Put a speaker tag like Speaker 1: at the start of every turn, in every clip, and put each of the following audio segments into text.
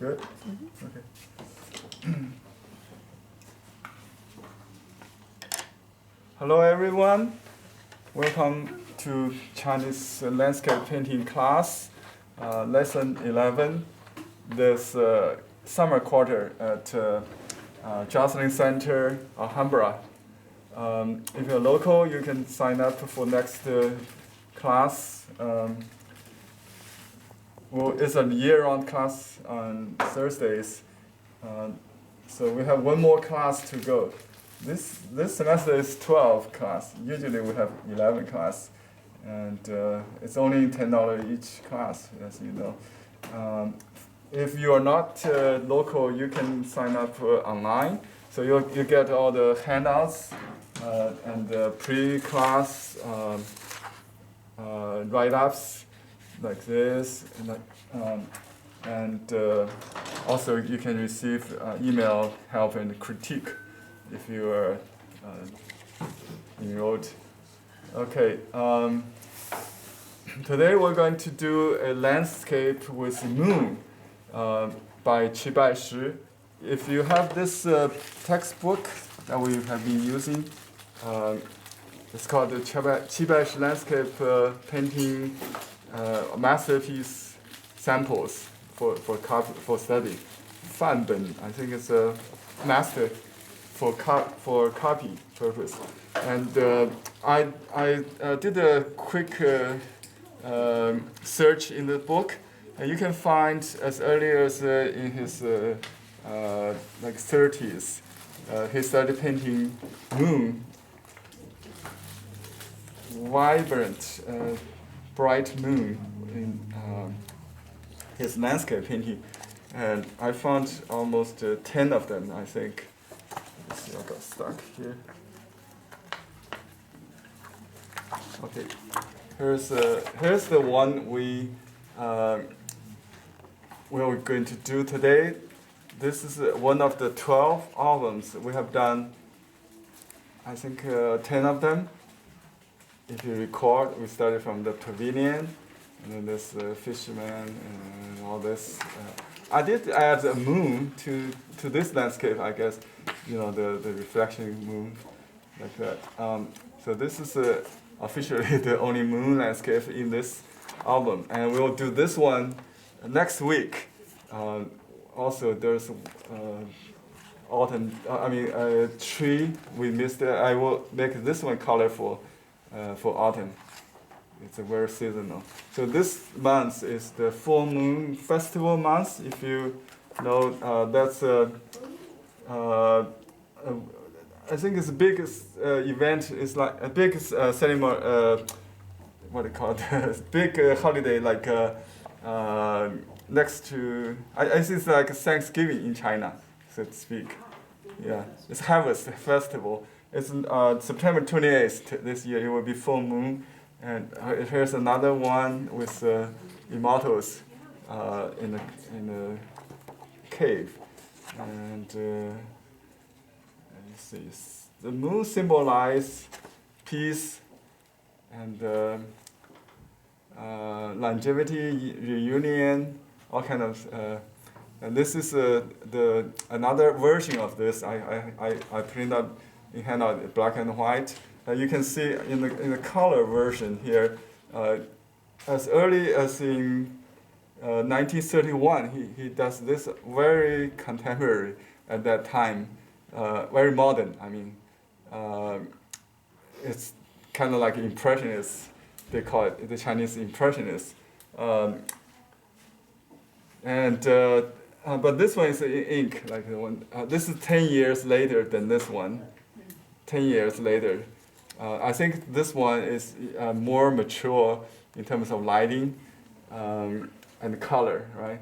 Speaker 1: Good? Okay. Hello everyone. Welcome to Chinese landscape painting class, lesson 11. This summer quarter at Jocelyn Center, Alhambra. If you're local, you can sign up for next class. Well, it's a year-round class on Thursdays. So we have one more class to go. This semester is 12 class. Usually we have 11 class. And it's only $10 each class, as you know. If you are not local, you can sign up online. So you get all the handouts and the pre-class write-ups like this. And also you can receive email help and critique if you are enrolled. Okay. Today we're going to do a landscape with moon by Qi Baishi. If you have this textbook that we have been using, it's called the Qi Baishi Landscape Painting Masterpiece Samples for study. 范本, I think it's a master for copy purpose. And I did a quick search in the book, and you can find as early as in his like 30s, he started painting moon, vibrant, bright moon in his landscape painting, and I found almost 10 of them, I think. Let's see, I got stuck here. Okay, here's the one we are going to do today. This is one of the 12 albums we have done. I think 10 of them. If you record, we started from the pavilion, and then this fisherman and all this. I did add a moon to this landscape, I guess. You know, the reflection moon, like that. So this is officially the only moon landscape in this album, and we'll do this one next week. Also, there's autumn. A tree. We missed it. I will make this one colorful for autumn. It's a very seasonal. So this month is the full moon festival month. If you know, that's I think it's the biggest event. It's like a big ceremony. What do you call it? Big holiday, like next to. I think it's like Thanksgiving in China, so to speak. Yeah, it's Harvest Festival. It's September 28th this year. It will be full moon, and here's another one with immortals in a cave, and let's see. The moon symbolizes peace and longevity, reunion, all kind of. And this is another version of this. I printed out in handout black and white. You can see in the color version here, as early as in 1931, he does this very contemporary at that time, very modern. I mean, it's kind of like impressionist. They call it the Chinese impressionists. But this one is in ink, like the one. This is 10 years later than this one. 10 years later. I think this one is more mature in terms of lighting and color, right?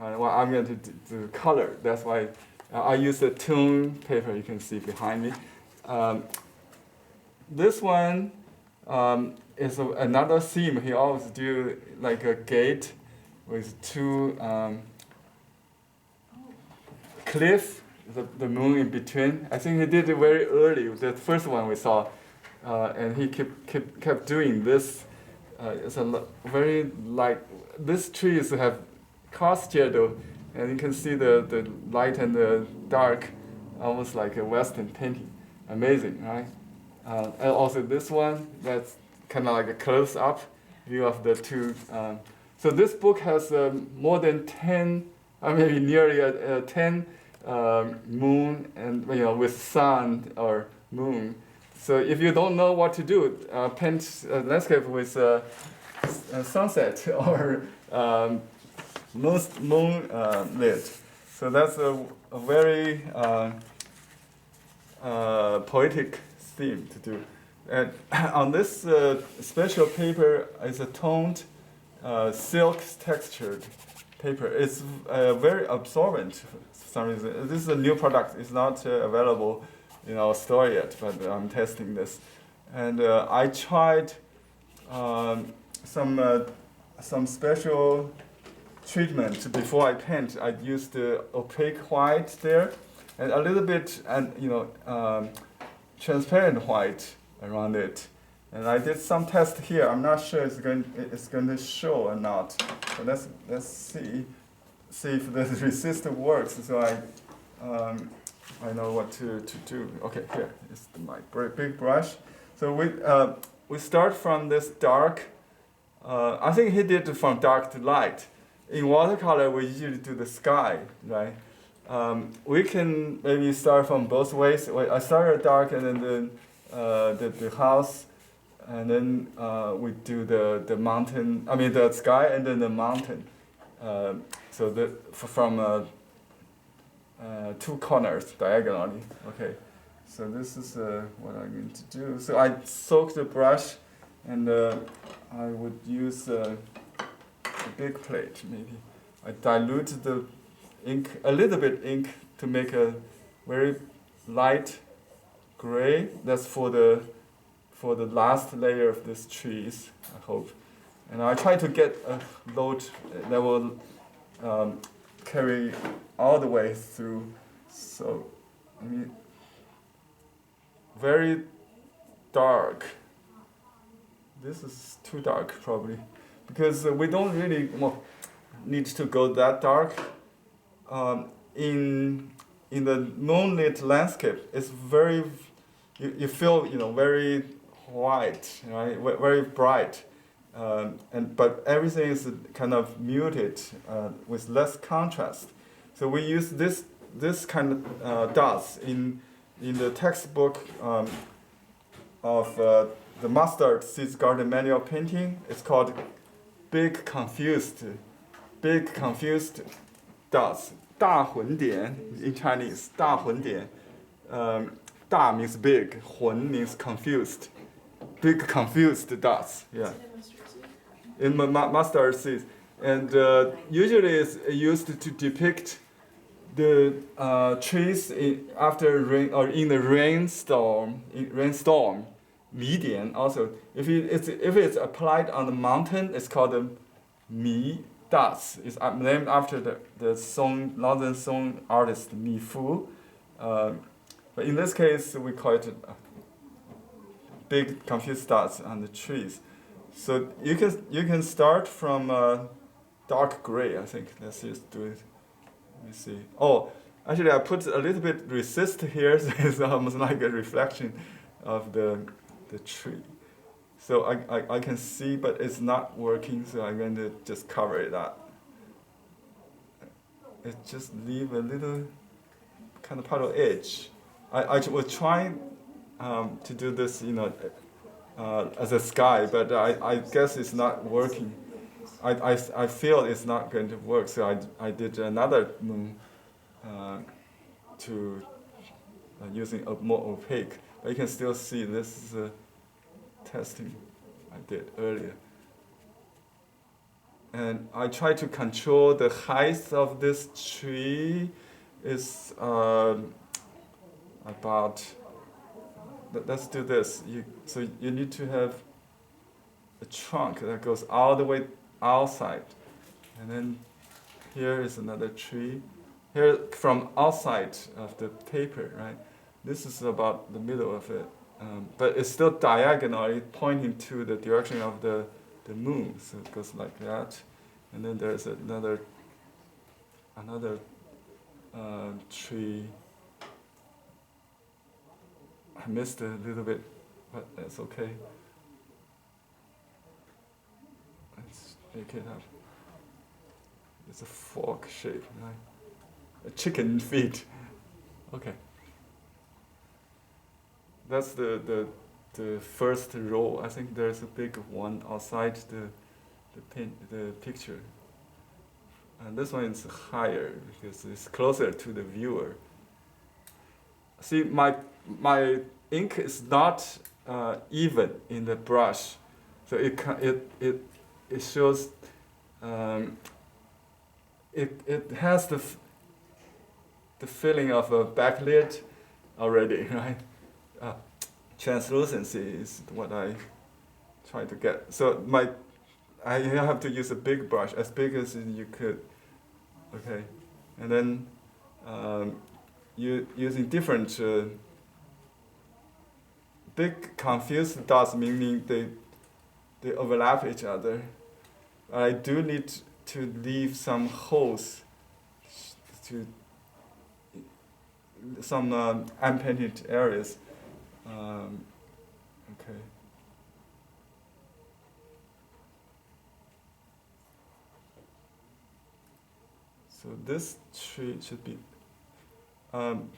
Speaker 1: Well, I'm going to do color. That's why I use the tone paper you can see behind me. This one is another theme. He always do like a gate with two cliff, the moon in between. I think he did it very early. The first one we saw, and he kept doing this. It's a very light. These trees have cross shadow And you can see the light and the dark, almost like a Western painting. Amazing, right? And also this one, that's kind of like a close-up view of the two. So this book has more than 10, maybe nearly 10 moon and with sun or moon. So if you don't know what to do, paint a landscape with a sunset or moonlit. So that's a very poetic theme to do. And on this special paper is a toned silk textured paper. It's very absorbent for some reason. This is a new product. It's not available in our store yet, but I'm testing this. And I tried some special treatment before I paint. I used the opaque white there, and a little bit transparent white around it. And I did some test here. I'm not sure it's going to show or not. So let's see if the resistor works. So I know what to do. Okay, here is my big brush. So we start from this dark. I think he did from dark to light. In watercolor, we usually do the sky, right? We can maybe start from both ways. I started dark and then the house, and then we do the mountain. I mean the sky and then the mountain. So from two corners diagonally. Okay. So this is what I'm going to do. So I soak the brush, and I would use a big plate maybe. I dilute the ink, a little bit ink, to make a very light gray. That's for the last layer of these trees, I hope. And I try to get a load that will carry all the way through. So I mean, very dark. This is too dark probably, because we don't really need to go that dark. In the moonlit landscape, it's very, you feel very white, right? Very bright, but everything is kind of muted with less contrast. So we use this kind of dots in the textbook of the Mustard Seeds Garden Manual Painting. It's called Big Confused dots. 大混点 in Chinese. 大混点. 大 means big. 混 means confused. Big confused dots. Yeah. In mustard seeds. And usually it's used to depict the trees after rain or in the rainstorm. Median also. If it's applied on the mountain, it's called the Mi dots. It's named after the northern song artist Mi Fu. But in this case, we call it big confused dots on the trees. So you can start from dark gray. I think let's just do it. Let me see. Oh, actually, I put a little bit resist here, so it's almost like a reflection of the tree. So I can see, but it's not working, so I'm going to just cover it up. It just leave a little kind of puddle edge. I was trying to do this, as a sky, but I guess it's not working. I feel it's not going to work, so I did another moon to using a more opaque. But you can still see this is a testing I did earlier. And I try to control the height of this tree is about, let's do this. So you need to have a trunk that goes all the way outside. And then here is another tree. Here from outside of the paper, right? This is about the middle of it. But it's still diagonally pointing to the direction of the moon. So it goes like that. And then there's another another tree. I missed a little bit, but that's okay. Let's make it up. It's a fork shape, right? A chicken feet. Okay. That's the first row. I think there's a big one outside the picture. And this one is higher because it's closer to the viewer. See, my ink is not even in the brush, so it shows. It has the feeling of a backlit already, right? Translucency is what I try to get. So I have to use a big brush, as big as you could. Okay, and then you using different big confused dots, meaning they overlap each other. I do need to leave some holes to some unpainted areas. Okay. So this tree should be,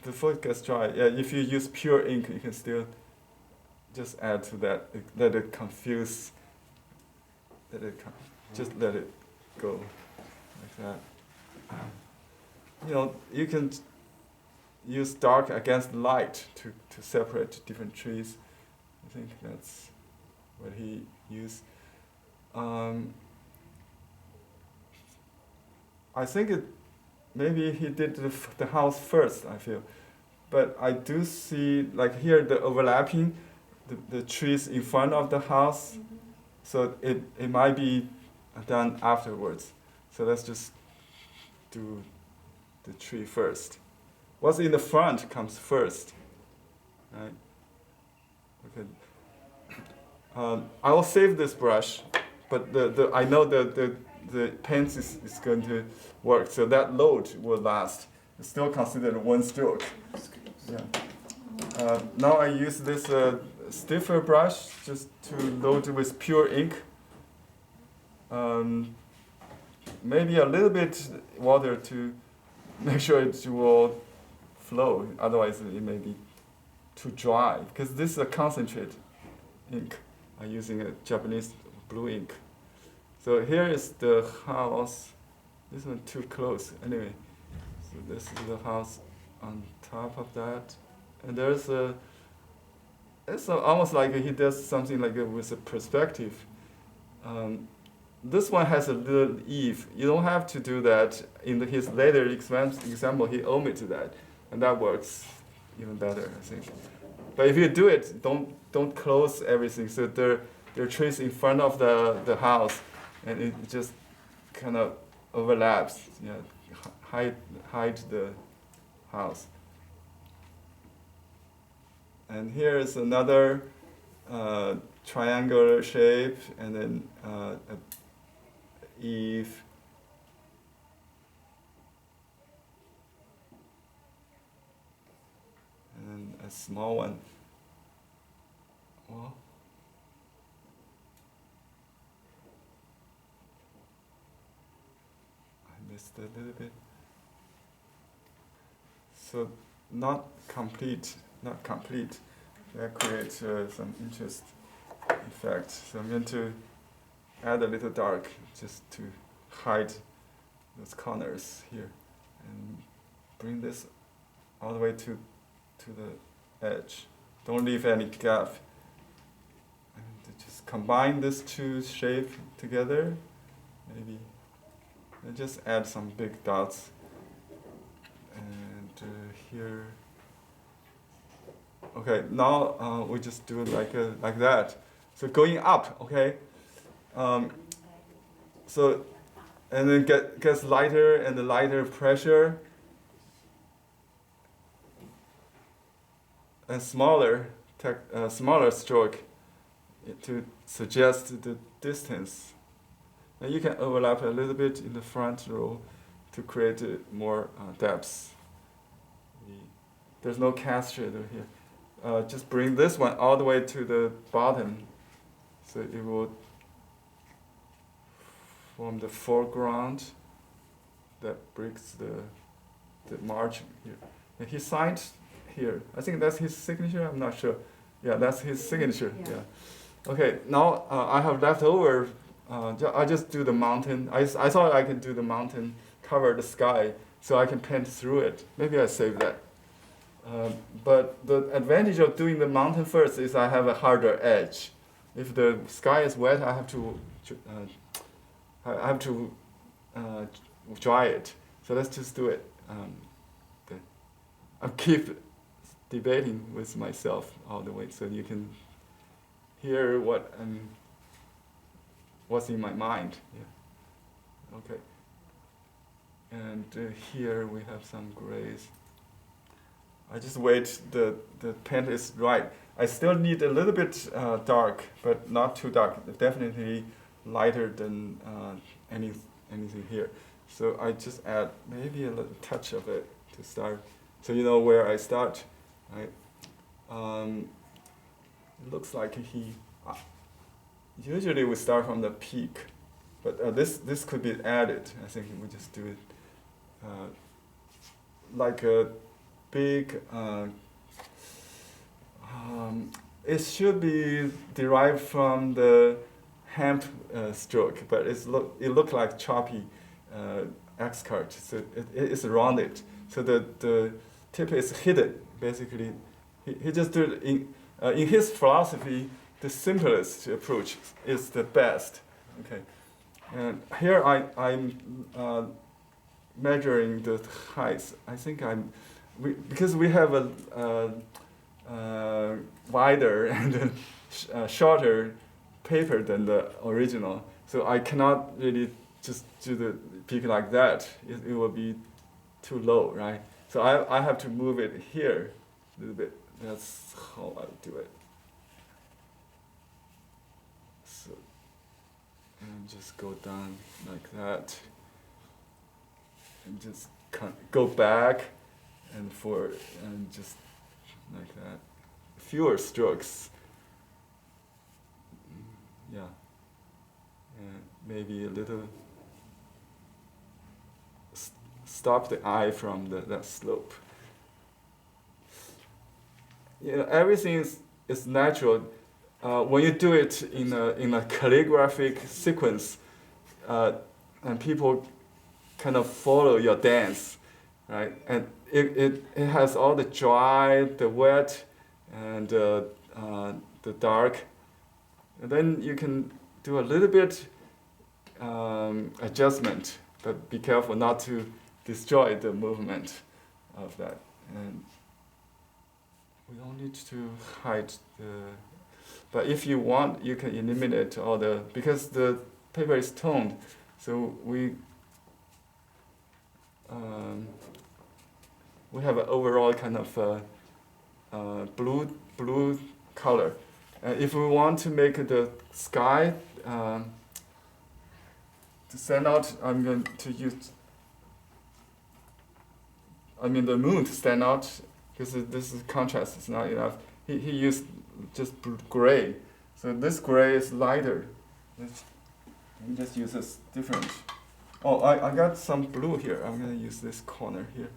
Speaker 1: before it gets dry, yeah, if you use pure ink, you can still just add to that, let it confuse, just let it go like that. You know, you can use dark against light to separate different trees. I think that's what he used. I think maybe he did the house first, I feel. But I do see, like here, the overlapping, the trees in front of the house. Mm-hmm. So it might be done afterwards. So let's just do the tree first. What's in the front comes first, right? Okay. I will save this brush, but I know the paint is going to work, so that load will last. It's still considered one stroke. Yeah. Now I use this stiffer brush just to load with pure ink. Maybe a little bit water to make sure it will flow, otherwise it may be too dry, because this is a concentrate ink. I'm using a Japanese blue ink. So here is the house. This one too close. Anyway, so this is the house on top of that, and there's it's almost like he does something like with a perspective. This one has a little eave. You don't have to do that. In his later example, he omitted that, and that works even better, I think. But if you do it, don't close everything. So there are trees in front of the house, and it just kind of overlaps. Yeah, hide the house. And here is another triangular shape, and then a eave. And a small one. Well, I missed a little bit. So not complete. That creates some interest effect. So I'm going to add a little dark just to hide those corners here, and bring this all the way to the edge. Don't leave any gap. And just combine these two shapes together, maybe, and just add some big dots. And here. Okay, now we just do it like that. So going up, okay. So, and then gets lighter and lighter pressure, and smaller stroke to suggest the distance. And you can overlap a little bit in the front row to create more depth. There's no cast shadow here. Just bring this one all the way to the bottom, so it will form the foreground that breaks the margin here. And he signed here. I think that's his signature. I'm not sure. Yeah, that's his signature. Yeah. Okay. Now I have left over. I just do the mountain. I thought I could do the mountain, cover the sky, so I can paint through it. Maybe I save that. But the advantage of doing the mountain first is I have a harder edge. If the sky is wet, I have to dry it. So let's just do it. I keep debating with myself all the way, so you can hear what's in my mind. Yeah. Okay. And here we have some grays. I just wait the paint is right. I still need a little bit dark, but not too dark. Definitely lighter than anything here. So I just add maybe a little touch of it to start, so you know where I start. Right? It looks like he. Usually we start from the peak, but this could be added. I think we just do it like a big. It should be derived from the hemp stroke, but it look like choppy X-cut. So it is rounded. So the tip is hidden. Basically, he just did in his philosophy. The simplest approach is the best. Okay, and here I'm measuring the height. I think because we have a wider and shorter paper than the original, so I cannot really just do the peak like that. It will be too low, right? So I have to move it here a little bit. That's how I do it. So, and just go down like that, and just go back and forward, and just like that. Fewer strokes. Yeah. And maybe a little stop the eye from that slope. You know, everything is natural. When you do it in a calligraphic sequence, and people kind of follow your dance, right? And it has all the dry, the wet, and the dark. And then you can do a little bit adjustment, but be careful not to destroy the movement of that. And we don't need to hide but if you want, you can eliminate all because the paper is toned, so we have an overall kind of blue color. If we want to make the sky to stand out, I'm going to use. The moon to stand out, because this is contrast is not enough. He used just gray, so this gray is lighter. Let me just use this different. Oh, I got some blue here. I'm gonna use this corner here.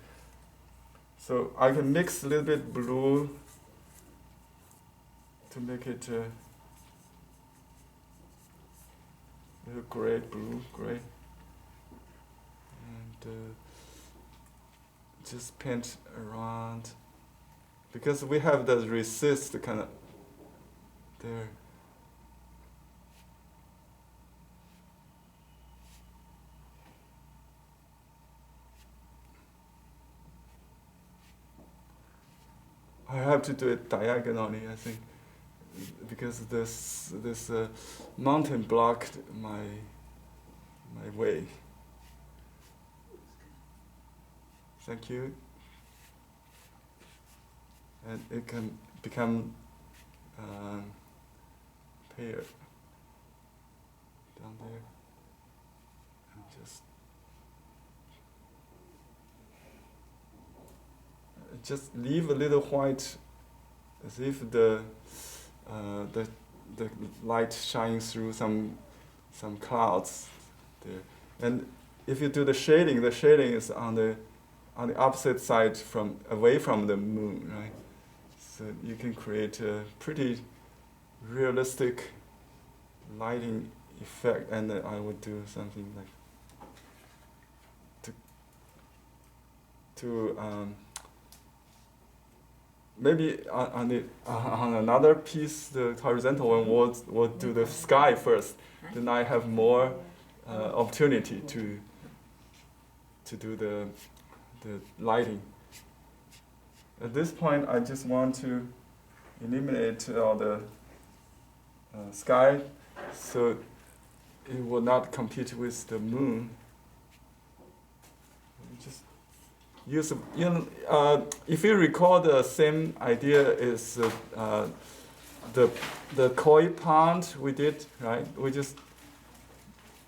Speaker 1: So I can mix a little bit blue to make it a little gray, blue, gray, and just paint around, because we have the resist kind of there. I have to do it diagonally, I think, because this mountain blocked my way. Thank you. And it can become pale down there, and just just leave a little white, as if the light shines through some clouds there. And if you do the shading is on the opposite side away from the moon, right? So you can create a pretty realistic lighting effect. And I would do something like to maybe on another piece, the horizontal one, we'll do the sky first. Then I have more opportunity to do the lighting. At this point, I just want to eliminate all the sky, so it will not compete with the moon. Just use if you recall, the same idea is the koi pond we did, right? We just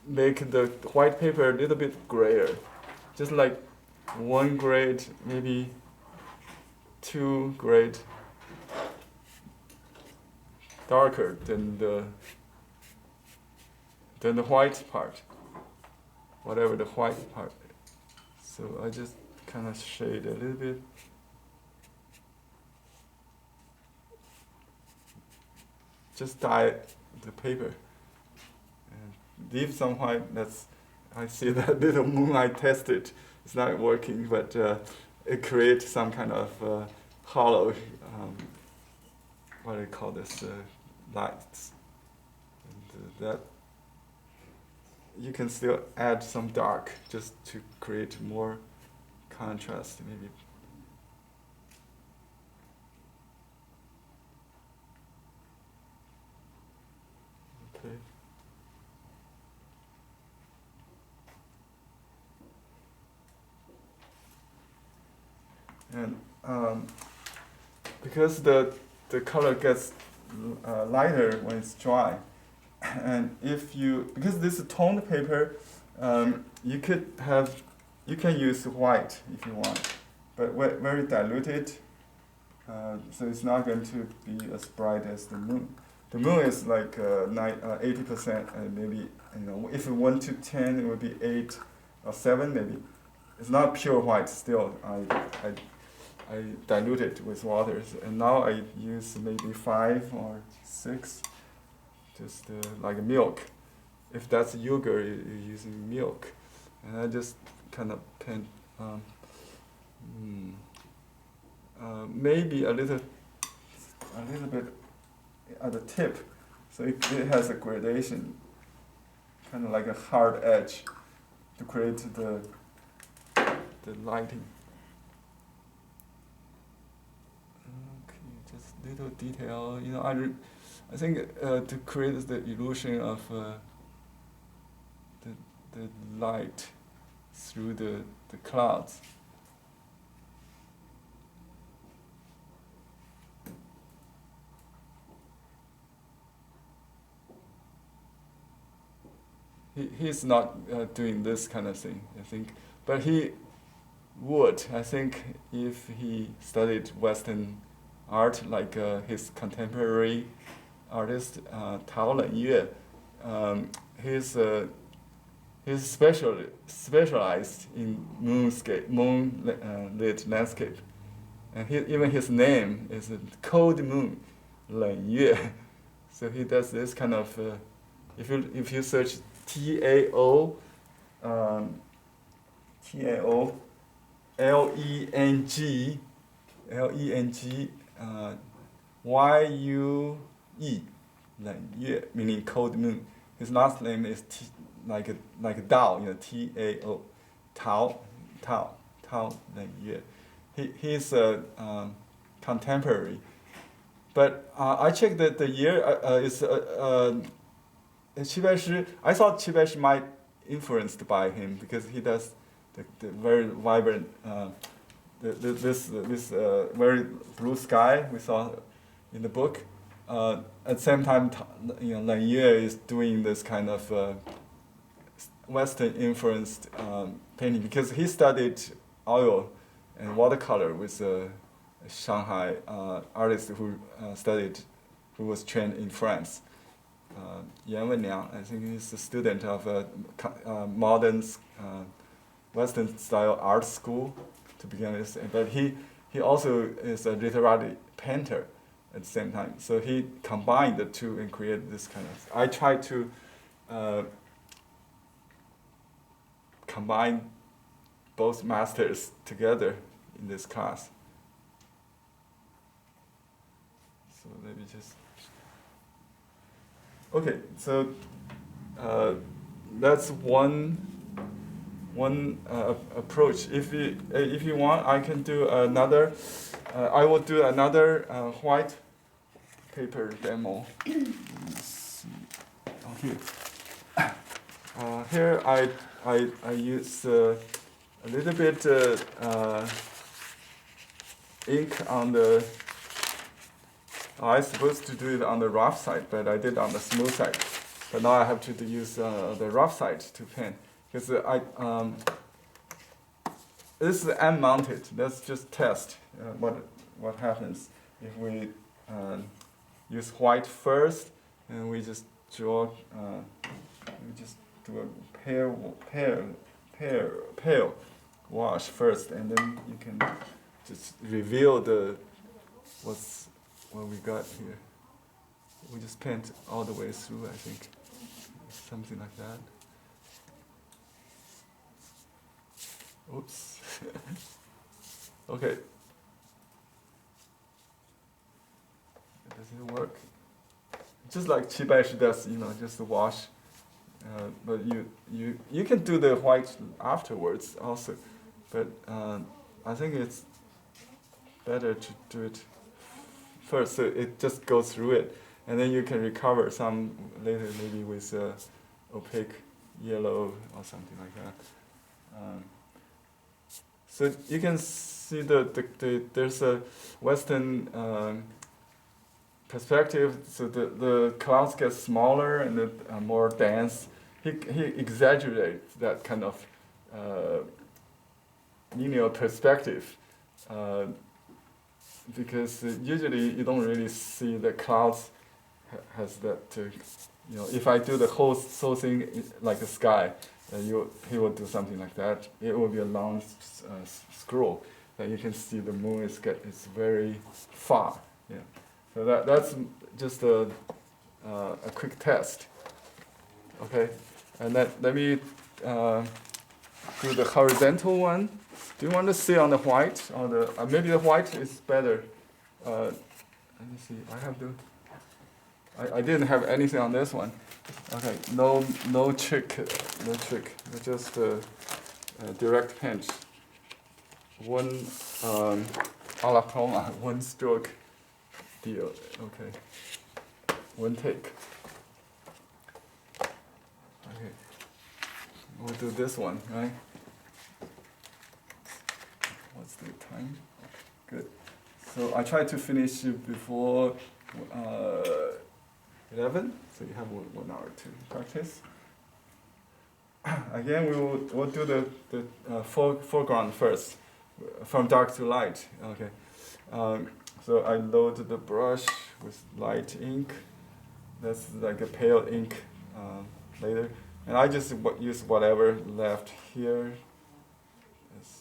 Speaker 1: make the white paper a little bit grayer, just like 1 grade, maybe 2 grade darker than the white part, whatever the white part is. So I just kind of shade a little bit. Just dye the paper and leave some white. I see that little moon I tested. It's not working, but it creates some kind of hollow, what do you call this, lights. And that you can still add some dark just to create more contrast, maybe. Okay. And because the color gets lighter when it's dry, and because this is toned paper, you can use white if you want, but very diluted, so it's not going to be as bright as the moon. The moon is like 80%, and maybe if it 1 to 10, it would be 8 or 7 maybe. It's not pure white still. I dilute it with water, and now I use maybe 5 or 6, just like milk. If that's yogurt, you're using milk, and I just kind of paint maybe a little bit at the tip, so it has a gradation, kind of like a hard edge, to create the lighting. Okay, just little detail. I think to create the illusion of the light through the clouds. He's not doing this kind of thing, I think, but he would, I think, if he studied Western art, like his contemporary artist Tao Lengyue. He's specialized in moonlit landscape, and even his name is Cold Moon Lengyue. So he does this kind of. If you search Tao Lengyue, meaning cold moon. His last name is like Dao, Tao, Tao Lengyue. He's a contemporary, but I checked that the year is Qi Baishi. I thought Qi Baishi might influenced by him because he does the very vibrant this very blue sky we saw in the book. At the same time, Lengyue is doing this kind of Western influenced painting because he studied oil and watercolor with a Shanghai artist who was trained in France. Yan Wenliang, I think he's a student of a modern Western style art school to begin with, but he also is a literary painter at the same time. So he combined the two and created this kind of. I try to combine both masters together in this class. So let me just. Okay, so that's one approach. If you want, I can do another. I will do another white paper demo. Let me see. Oh, here I use a little bit ink on the. I was supposed to do it on the rough side, but I did on the smooth side. But now I have to use the rough side to paint because this is unmounted. Let's just test what happens if we use white first, and we just draw. We just do a pale wash first, and then you can just reveal what we got here. We just paint all the way through, I think. Something like that. Oops. Okay. Does it work? Just like Qi Baishi does, just wash. But you can do the white afterwards also. But I think it's better to do it first, so it just goes through it, and then you can recover some later, maybe with opaque yellow or something like that. So you can see there's a Western perspective. So the clouds get smaller and more dense. He exaggerates that kind of linear perspective. Because usually you don't really see the clouds has that. If I do the whole thing like the sky, he will do something like that. It will be a long scroll that you can see the moon is very far. Yeah. So that's just a quick test. Okay, and let me do the horizontal one. Do you want to see on the white or maybe the white is better? Let me see. I didn't have anything on this one. Okay, no trick. Just direct pinch. One a la Palma, one stroke deal. Okay, one take. Okay, we'll do this one, right? What's the time? Good. So I try to finish before 11. So you have 1 hour to practice. Again, we'll do the foreground first, from dark to light. Okay. So I load the brush with light ink. That's like a pale ink later, and I just use whatever left here.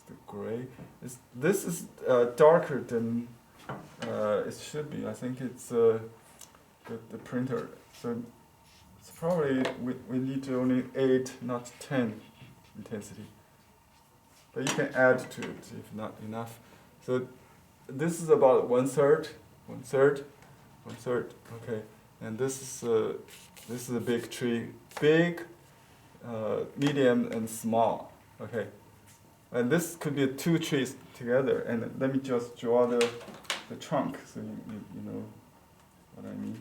Speaker 1: The gray. This is darker than it should be. I think it's the printer. So it's probably we need to only 8, not 10 intensity. But you can add to it if not enough. So this is about 1/3, 1/3, 1/3. Okay, and this is a big tree, big, medium, and small. Okay. And this could be 2 trees together. And let me just draw the trunk so you know what I mean.